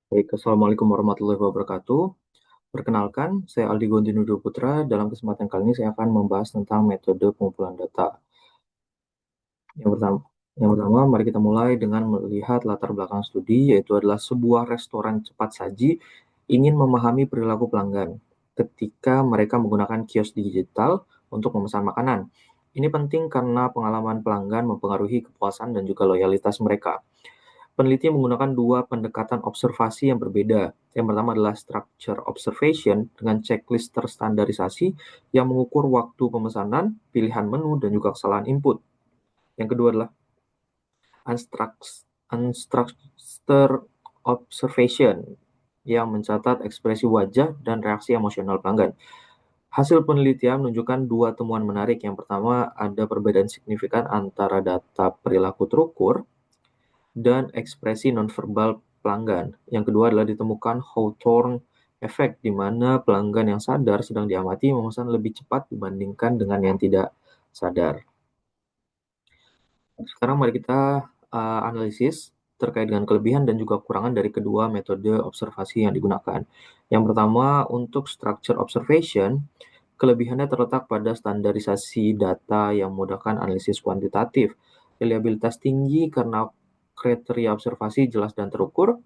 Baik, Assalamualaikum warahmatullahi wabarakatuh. Perkenalkan, saya Aldi Gondinudo Putra. Dalam kesempatan kali ini saya akan membahas tentang metode pengumpulan data. Yang pertama, mari kita mulai dengan melihat latar belakang studi, yaitu adalah sebuah restoran cepat saji ingin memahami perilaku pelanggan ketika mereka menggunakan kios digital untuk memesan makanan. Ini penting karena pengalaman pelanggan mempengaruhi kepuasan dan juga loyalitas mereka. Peneliti menggunakan dua pendekatan observasi yang berbeda. Yang pertama adalah structure observation dengan checklist terstandarisasi yang mengukur waktu pemesanan, pilihan menu, dan juga kesalahan input. Yang kedua adalah unstructured observation yang mencatat ekspresi wajah dan reaksi emosional pelanggan. Hasil penelitian menunjukkan dua temuan menarik. Yang pertama, ada perbedaan signifikan antara data perilaku terukur dan ekspresi nonverbal pelanggan. Yang kedua adalah ditemukan Hawthorne Effect, di mana pelanggan yang sadar sedang diamati memesan lebih cepat dibandingkan dengan yang tidak sadar. Sekarang mari kita analisis terkait dengan kelebihan dan juga kekurangan dari kedua metode observasi yang digunakan. Yang pertama, untuk structure observation, kelebihannya terletak pada standarisasi data yang memudahkan analisis kuantitatif, reliabilitas tinggi karena kriteria observasi jelas dan terukur.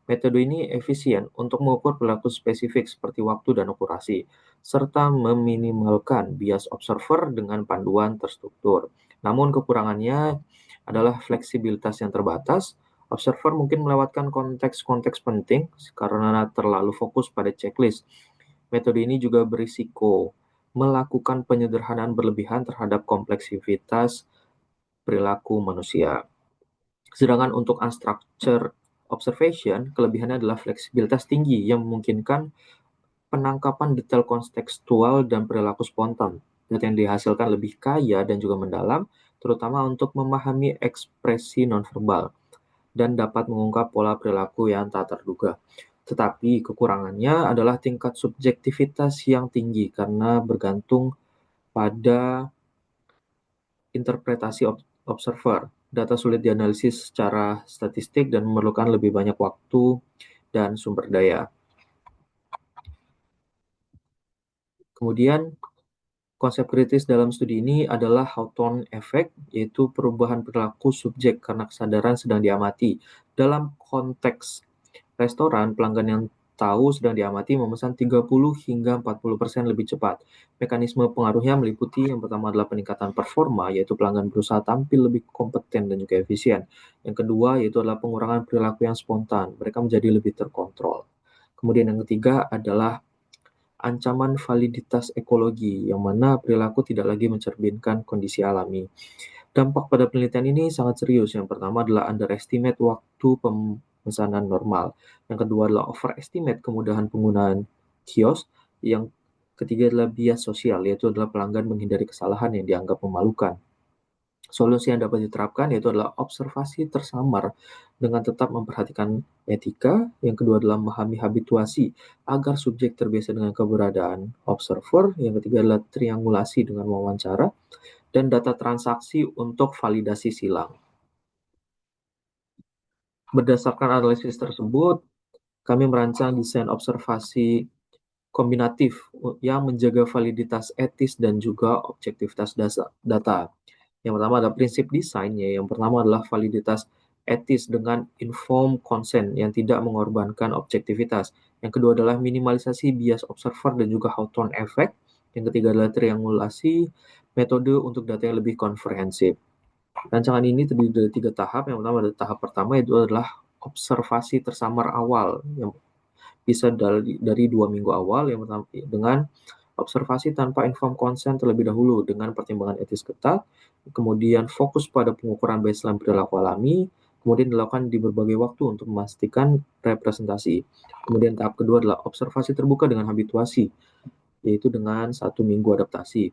Metode ini efisien untuk mengukur perilaku spesifik seperti waktu dan akurasi, serta meminimalkan bias observer dengan panduan terstruktur. Namun kekurangannya adalah fleksibilitas yang terbatas. Observer mungkin melewatkan konteks-konteks penting karena terlalu fokus pada checklist. Metode ini juga berisiko melakukan penyederhanaan berlebihan terhadap kompleksitas perilaku manusia. Sedangkan untuk unstructured observation, kelebihannya adalah fleksibilitas tinggi yang memungkinkan penangkapan detail kontekstual dan perilaku spontan. Data yang dihasilkan lebih kaya dan juga mendalam, terutama untuk memahami ekspresi nonverbal dan dapat mengungkap pola perilaku yang tak terduga. Tetapi kekurangannya adalah tingkat subjektivitas yang tinggi karena bergantung pada interpretasi observer. Data sulit dianalisis secara statistik dan memerlukan lebih banyak waktu dan sumber daya. Kemudian, konsep kritis dalam studi ini adalah Hawthorne Effect, yaitu perubahan perilaku subjek karena kesadaran sedang diamati. Dalam konteks restoran, pelanggan yang tahu sedang diamati memesan 30 hingga 40% lebih cepat. Mekanisme pengaruhnya meliputi yang pertama adalah peningkatan performa, yaitu pelanggan berusaha tampil lebih kompeten dan juga efisien. Yang kedua yaitu adalah pengurangan perilaku yang spontan, mereka menjadi lebih terkontrol. Kemudian yang ketiga adalah ancaman validitas ekologi, yang mana perilaku tidak lagi mencerminkan kondisi alami. Dampak pada penelitian ini sangat serius. Yang pertama adalah underestimate waktu pemesanan normal. Yang kedua adalah overestimate kemudahan penggunaan kios. Yang ketiga adalah bias sosial, yaitu adalah pelanggan menghindari kesalahan yang dianggap memalukan. Solusi yang dapat diterapkan yaitu adalah observasi tersamar dengan tetap memperhatikan etika. Yang kedua adalah memahami habituasi agar subjek terbiasa dengan keberadaan observer. Yang ketiga adalah triangulasi dengan wawancara dan data transaksi untuk validasi silang. Berdasarkan analisis tersebut, kami merancang desain observasi kombinatif yang menjaga validitas etis dan juga objektivitas data. Yang pertama adalah prinsip desain, yang pertama adalah validitas etis dengan informed consent yang tidak mengorbankan objektivitas. Yang kedua adalah minimalisasi bias observer dan juga Hawthorne effect. Yang ketiga adalah triangulasi, metode untuk data yang lebih komprehensif. Rancangan ini terdiri dari 3 tahap. Yang pertama adalah tahap pertama itu adalah observasi tersamar awal yang bisa dari 2 minggu awal, yang pertama dengan observasi tanpa informed consent terlebih dahulu dengan pertimbangan etis ketat, kemudian fokus pada pengukuran baseline perilaku alami, kemudian dilakukan di berbagai waktu untuk memastikan representasi. Kemudian tahap kedua adalah observasi terbuka dengan habituasi, yaitu dengan 1 minggu adaptasi.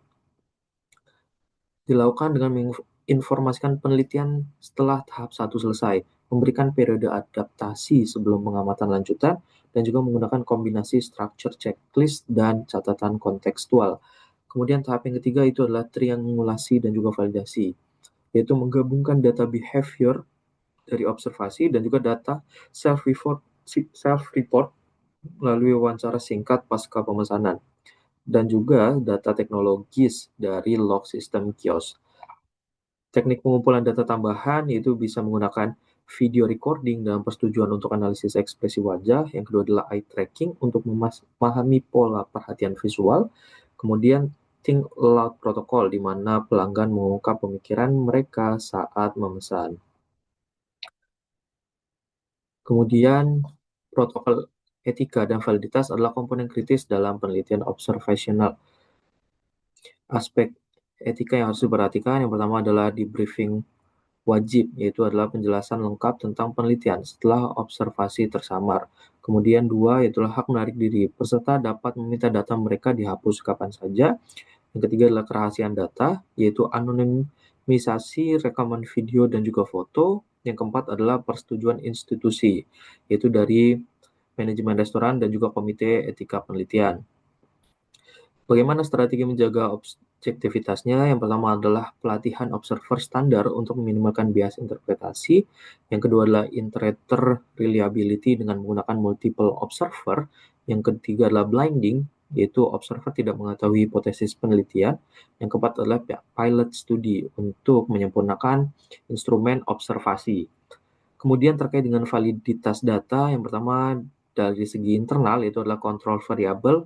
Dilakukan dengan menginformasikan penelitian setelah tahap 1 selesai, memberikan periode adaptasi sebelum pengamatan lanjutan, dan juga menggunakan kombinasi structure checklist dan catatan kontekstual. Kemudian tahap yang ketiga itu adalah triangulasi dan juga validasi, yaitu menggabungkan data behavior dari observasi dan juga data self-report self-report melalui wawancara singkat pasca pemesanan, dan juga data teknologis dari log sistem kios. Teknik pengumpulan data tambahan yaitu bisa menggunakan video recording dan persetujuan untuk analisis ekspresi wajah. Yang kedua adalah eye tracking untuk memahami pola perhatian visual. Kemudian think loud protocol di mana pelanggan mengungkap pemikiran mereka saat memesan. Kemudian protokol etika dan validitas adalah komponen kritis dalam penelitian observational. Aspek etika yang harus diperhatikan yang pertama adalah debriefing wajib, yaitu adalah penjelasan lengkap tentang penelitian setelah observasi tersamar. Kemudian dua, yaitu hak menarik diri. Peserta dapat meminta data mereka dihapus kapan saja. Yang ketiga adalah kerahasiaan data, yaitu anonimisasi rekaman video dan juga foto. Yang keempat adalah persetujuan institusi, yaitu dari manajemen restoran dan juga komite etika penelitian. Bagaimana strategi menjaga objektivitasnya? Yang pertama adalah pelatihan observer standar untuk meminimalkan bias interpretasi. Yang kedua adalah interpreter-reliability dengan menggunakan multiple observer. Yang ketiga adalah blinding, yaitu observer tidak mengetahui hipotesis penelitian. Yang keempat adalah pilot study untuk menyempurnakan instrumen observasi. Kemudian terkait dengan validitas data, yang pertama dari segi internal itu adalah kontrol variabel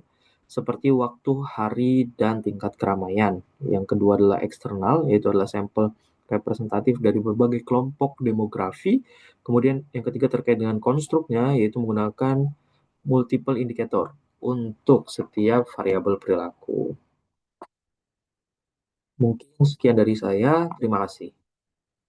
seperti waktu, hari, dan tingkat keramaian. Yang kedua adalah eksternal, yaitu adalah sampel representatif dari berbagai kelompok demografi. Kemudian yang ketiga terkait dengan konstruknya, yaitu menggunakan multiple indikator untuk setiap variabel perilaku. Mungkin sekian dari saya, terima kasih.